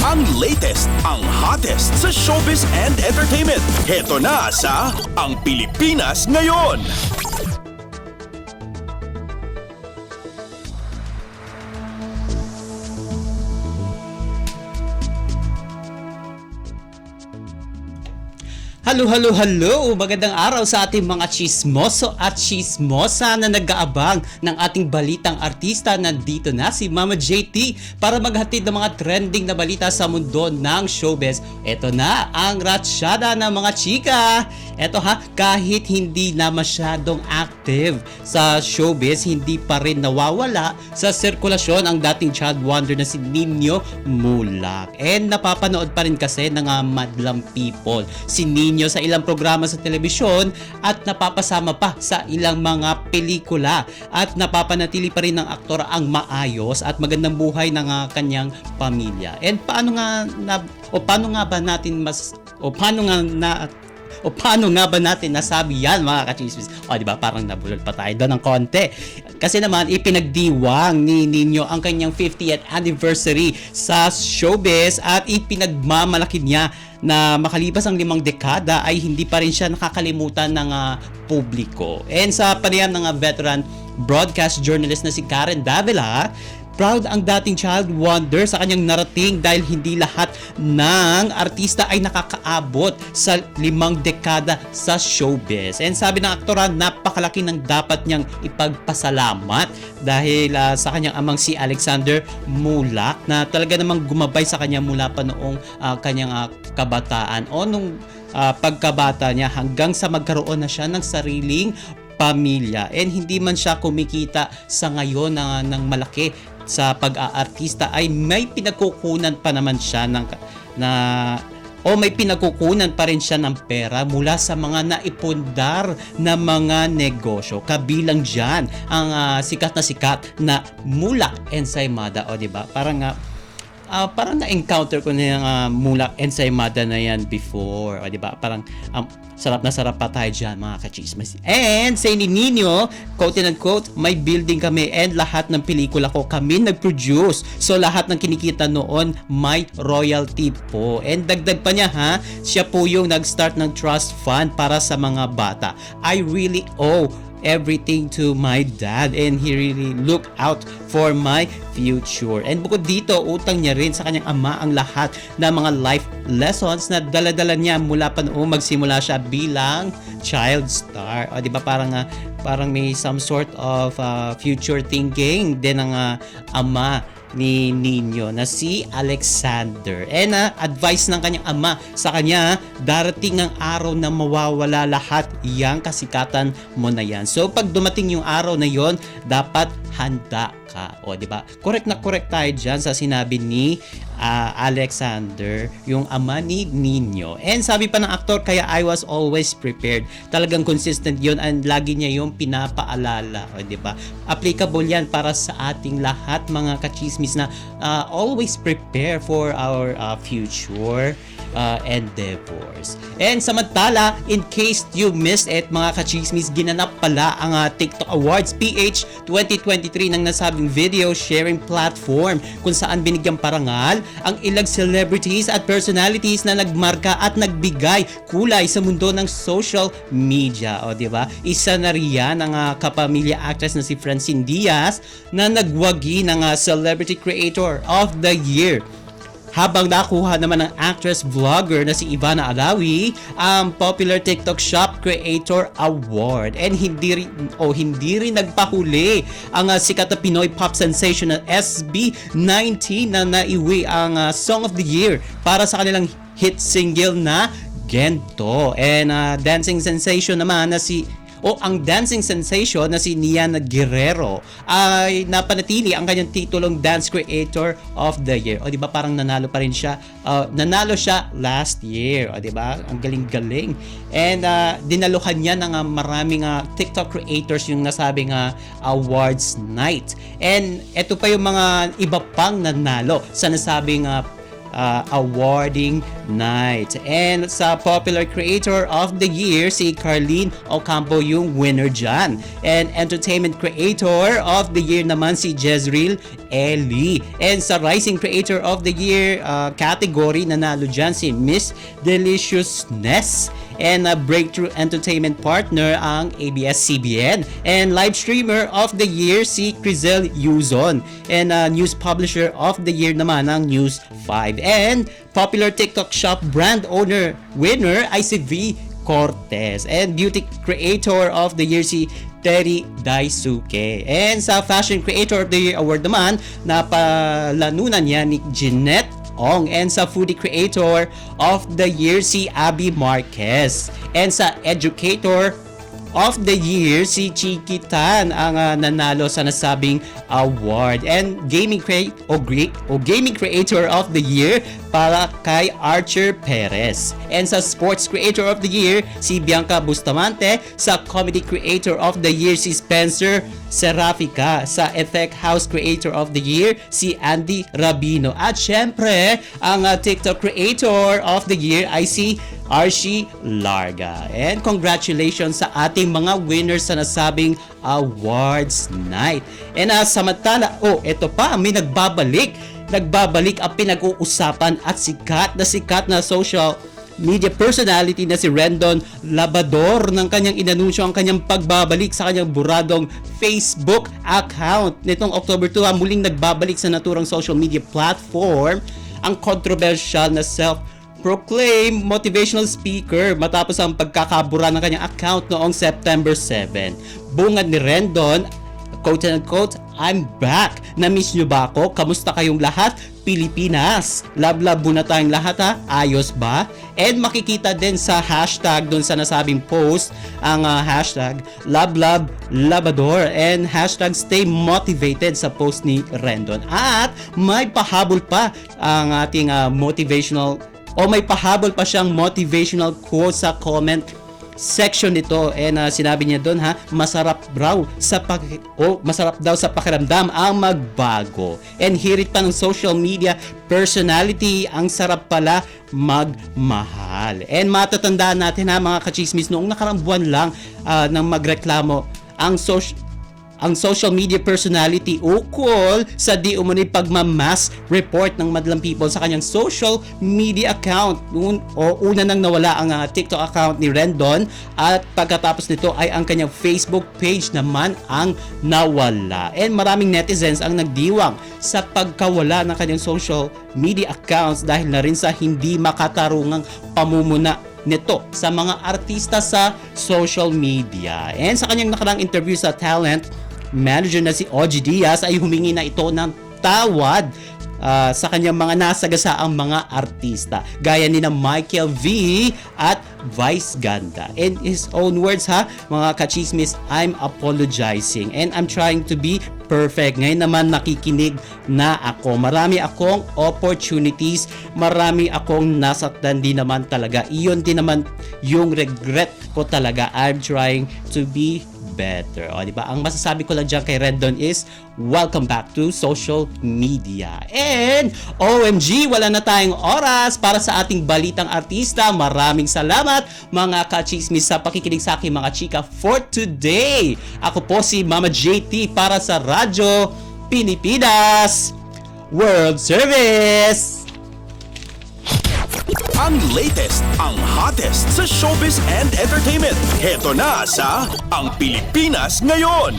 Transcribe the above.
Ang latest, ang hottest sa showbiz and entertainment. Heto na sa Ang Pilipinas Ngayon. Hello! Magandang araw sa ating mga chismoso at chismosa na nag-aabang ng ating balitang artista. Nandito na si Mama JT para maghatid ng mga trending na balita sa mundo ng showbiz. Ito na ang ratsyada ng mga chika. Ito kahit hindi na masyadong active sa showbiz, hindi pa rin nawawala sa sirkulasyon ang dating child wonder na si Nino Mulak. And napapanood pa rin kasi ng madlang people si Nino sa ilang programa sa telebisyon at napapasama pa sa ilang mga pelikula at napapanatili pa rin ng aktor ang maayos at magandang buhay ng kanyang pamilya. And paano nga ba natin nasabi yan, mga kachismis? O, di ba? Parang nabulol pa tayo doon ng konti. Kasi naman, ipinagdiwang ni Nino ang kanyang 50th anniversary sa showbiz at ipinagmamalaki niya na makalipas ang 5 dekada ay hindi pa rin siya nakakalimutan ng publiko. And sa panayam ng veteran broadcast journalist na si Karen Davila, proud ang dating child wonder sa kanyang narating dahil hindi lahat ng artista ay nakakaabot sa 5 dekada sa showbiz. And sabi ng aktora, napakalaki ng dapat niyang ipagpasalamat dahil sa kanyang amang si Alexander Mulak na talaga namang gumabay sa kanya mula pa noong kanyang kabataan o nung pagkabata niya hanggang sa magkaroon na siya ng sariling pamilya. And hindi man siya kumikita sa ngayon ng malaki sa pag-aartista ay may pinagkukunan pa naman siya may pinagkukunan pa rin siya ng pera mula sa mga naipundar na mga negosyo. Kabilang dyan ang sikat na Mulak Ensaymada. O diba? Parang na-encounter ko na yung Mulak Ensaymada na yan before. O diba? Parang sarap na sarap pa tayo dyan, mga kachismis. And say ni Nino, quote and unquote, may building kami and lahat ng pelikula ko kami nag-produce. So lahat ng kinikita noon may royalty po. And dagdag pa niya siya po yung nag-start ng trust fund para sa mga bata. I really owe everything to my dad and he really look out for my future. And bukod dito, utang niya rin sa kanyang ama ang lahat ng mga life lessons na dala-dala niya mula pa noong magsimula siya bilang child star. O di ba parang may some sort of future thinking din ang ama ni Nino na si Alexander. And advice ng kanyang ama sa kanya, darating ang araw na mawawala lahat yang kasikatan mo na yan. So pag dumating yung araw na yon, dapat handa ka. O di ba? Correct tayo diyan sa sinabi ni Alexander, yung ama ni Nino. And sabi pa ng aktor, kaya I was always prepared. Talagang consistent yun and lagi niya yung pinapaalala. O diba? Applicable yan para sa ating lahat, mga kachismis, na always prepare for our future endeavors. And samantala, in case you missed it, mga kachismis, ginanap pala ang TikTok Awards PH 2023 ng nasabing video sharing platform kung saan binigyang parangal ang ilang celebrities at personalities na nagmarka at nagbigay kulay sa mundo ng social media. O di ba? Isa na riyan ang kapamilya actress na si Francine Diaz na nagwagi ng Celebrity Creator of the Year. Habang nakuha naman ng actress-vlogger na si Ivana Alawi ang Popular TikTok Shop Creator Award. And hindi rin nagpahuli ang sikat na Pinoy pop sensation na SB19 na naiwi ang Song of the Year para sa kanilang hit single na Gento. And dancing sensation naman na ang dancing sensation na si Nian Guerrero ay napanatili ang kanyang titulong Dance Creator of the Year. O di ba parang nanalo pa rin siya. Nanalo siya last year. O di ba? Ang galing-galing. And dinaluhan niya ng maraming TikTok creators yung nasabing awards night. And ito pa yung mga iba pang nanalo sa nasabing awarding night. And sa Popular Creator of the Year, si Carlene Ocampo yung winner dyan. And Entertainment Creator of the Year naman si Jezreel Eli. And sa Rising Creator of the Year category, nanalo dyan si Miss Deliciousness. And Breakthrough Entertainment Partner ang ABS-CBN. And Live Streamer of the Year si Crizel Yuzon. And News Publisher of the Year naman ang News 5. And Popular TikTok Shop Brand Owner winner ay si V. Cortez. And Beauty Creator of the Year si Terry Daisuke. And sa Fashion Creator of the Year Award naman, napalanunan niya ni Jeanette Ong. And sa Foodie Creator of the Year si Abby Marquez. And sa Educator of the Year si Chiki Tan ang nanalo sa nasabing award. And Gaming Creator of the Year para kay Archer Perez. And sa Sports Creator of the Year si Bianca Bustamante. Sa Comedy Creator of the Year si Spencer Serafica. Sa Effect House Creator of the Year si Andy Rabino. At syempre ang TikTok Creator of the Year ay si Archie Larga. And congratulations sa ating mga winners sa nasabing awards night. And samantala, eto pa, may nagbabalik ang pinag-uusapan at sikat na social media personality na si Rendon Labador ng kanyang inanunsyo ang kanyang pagbabalik sa kanyang buradong Facebook account. Nitong October 2, muling nagbabalik sa naturang social media platform ang controversial na self-proclaimed motivational speaker matapos ang pagkakabura ng kanyang account noong September 7. Bungad ni Rendon, quote-unquote, "I'm back. Na-miss nyo ba ako? Kamusta kayong lahat? Pilipinas. Love muna tayong lahat ha. Ayos ba?" And makikita din sa hashtag doon sa nasabing post ang hashtag LoveLabador and hashtag Stay Motivated sa post ni Rendon. At may pahabol pa ang ating may pahabol pa siyang motivational quote sa comment section nito. And sinabi niya doon masarap daw sa pakiramdam ang magbago. And hirit pa ng social media personality, ang sarap pala magmahal. And matatandaan natin mga kachismis, noong nakarang buwan lang nang magreklamo ang social media personality ukol sa di umano'y pagmamass report ng Madlang People sa kanyang social media account. Una nang nawala ang TikTok account ni Rendon at pagkatapos nito ay ang kanyang Facebook page naman ang nawala. And maraming netizens ang nagdiwang sa pagkawala ng kanyang social media accounts dahil na rin sa hindi makatarungang pamumuna nito sa mga artista sa social media. And sa kanyang nakarang interview sa Talent Manager na si OG Diaz ay humingi na ito ng tawad sa kanyang mga nasagasaang mga artista gaya ni na Michael V at Vice Ganda. In his own words mga kachismis, "I'm apologizing and I'm trying to be perfect. Ngayon naman nakikinig na ako. Marami akong opportunities, marami akong nasaktan din naman talaga. Iyon din naman yung regret ko talaga. I'm trying to be better." Diba? Ang masasabi ko lang dyan kay Rendon is welcome back to social media. And OMG, wala na tayong oras para sa ating balitang artista. Maraming salamat mga kachismis sa pakikinig sa aking mga chika for today. Ako po si Mama JT para sa Radyo Pilipinas World Service. Ang latest, ang hottest sa showbiz and entertainment. Heto na sa Ang Pilipinas Ngayon.